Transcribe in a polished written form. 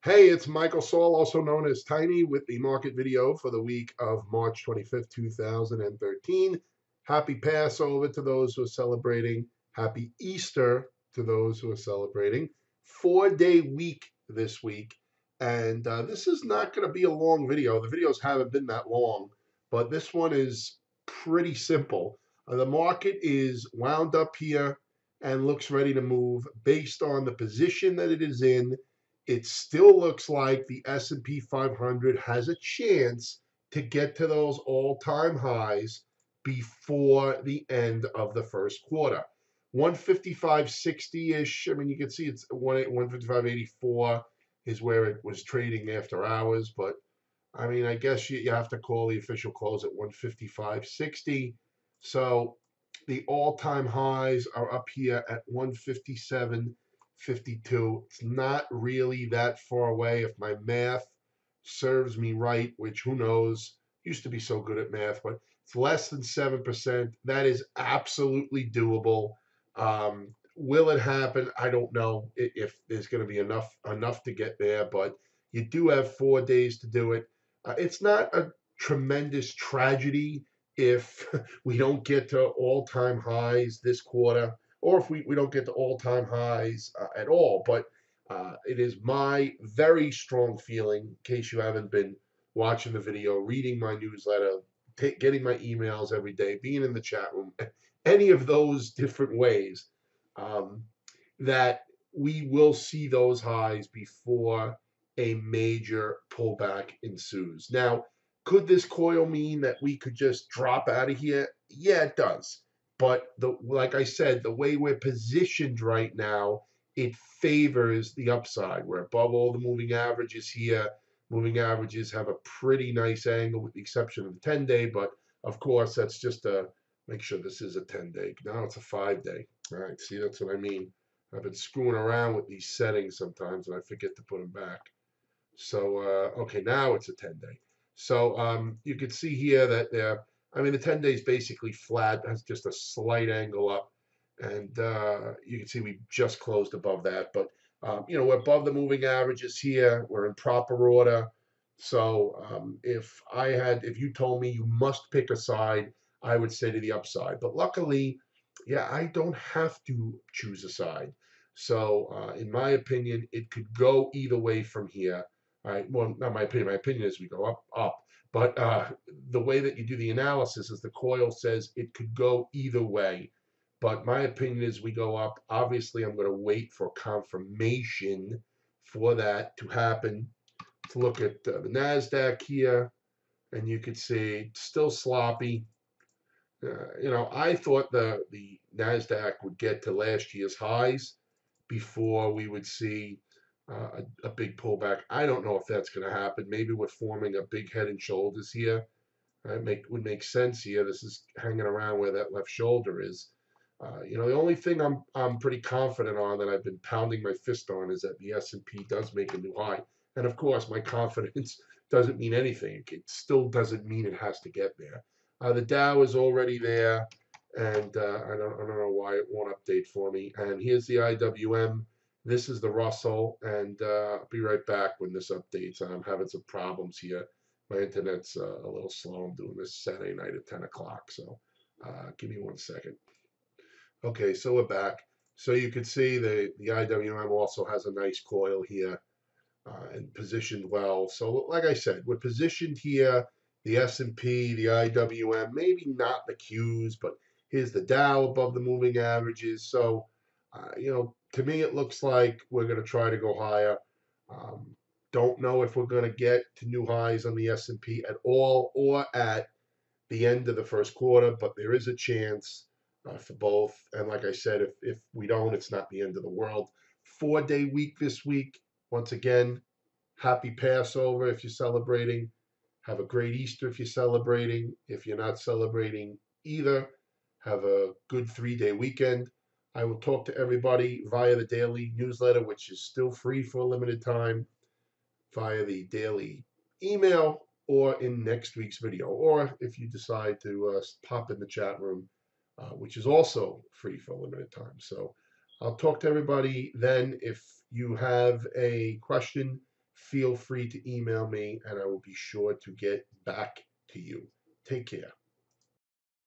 Hey, it's Michael Saul, also known as Tiny, with the market video for the week of March 25th, 2013. Happy Passover to those who are celebrating. Happy Easter to those who are celebrating. 4-day week this week. And this is not going to be a long video. The videos haven't been that long, but this one is pretty simple. The market is wound up here and looks ready to move based on the position that it is in. It still looks like the S&P 500 has a chance to get to those all-time highs before the end of the first quarter. 155.60-ish. I mean, you can see it's 155.84 is where it was trading after hours, but I mean, I guess you have to call the official close at 155.60. So the all-time highs are up here at 157.52. It's not really that far away if my math serves me right, which who knows, used to be so good at math, but it's less than 7%. That is absolutely doable. Will it happen? I don't know if there's going to be enough to get there, but you do have 4 days to do it. It's not a tremendous tragedy if we don't get to all-time highs this quarter, or if we don't get to all-time highs at all. But it is my very strong feeling, in case you haven't been watching the video, reading my newsletter, getting my emails every day, being in the chat room, any of those different ways, um, that we will see those highs before a major pullback ensues. Now, could this coil mean that we could just drop out of here? Yeah, it does. But like I said, the way we're positioned right now, it favors the upside. We're above all the moving averages here. Moving averages have a pretty nice angle with the exception of the 10-day, but of course, that's just a make sure this is a 10-day. Now it's a 5-day. All right, see, that's what I mean. I've been screwing around with these settings sometimes and I forget to put them back. So, okay, now it's a 10-day. So you can see here that I mean, the 10-day is basically flat, has just a slight angle up. And you can see we just closed above that. But, we're above the moving averages here. We're in proper order. So if you told me you must pick a side, I would say to the upside. But luckily, yeah, I don't have to choose a side. So in my opinion, it could go either way from here. All right. Well, not my opinion. My opinion is we go up, up. But the way that you do the analysis is the coil says it could go either way. But my opinion is we go up. Obviously, I'm going to wait for confirmation for that to happen. To look at the NASDAQ here, and you could see it's still sloppy. I thought the NASDAQ would get to last year's highs before we would see a big pullback. I don't know if that's going to happen. Maybe we're forming a big head and shoulders here. Would make sense here. This is hanging around where that left shoulder is. The only thing I'm pretty confident on that I've been pounding my fist on is that the S&P does make a new high. And of course, my confidence doesn't mean anything. It still doesn't mean it has to get there. The Dow is already there, and I don't know why it won't update for me. And here's the IWM. This is the Russell, and I'll be right back when this updates. I'm having some problems here. My internet's a little slow. I'm doing this Saturday night at 10 o'clock, so give me 1 second. Okay, so we're back. So you can see the IWM also has a nice coil here and positioned well. So like I said, we're positioned here, the S&P, the IWM, maybe not the Qs, but here's the Dow above the moving averages. So, to me, it looks like we're going to try to go higher. Um, don't know if we're going to get to new highs on the S&P at all or at the end of the first quarter, but there is a chance for both. And like I said, if we don't, it's not the end of the world. 4-day week this week. Once again, happy Passover if you're celebrating. Have a great Easter if you're celebrating. If you're not celebrating either, have a good 3-day weekend. I will talk to everybody via the daily newsletter, which is still free for a limited time, via the daily email, or in next week's video, or if you decide to pop in the chat room, which is also free for a limited time. So I'll talk to everybody then. If you have a question, feel free to email me and I will be sure to get back to you. Take care.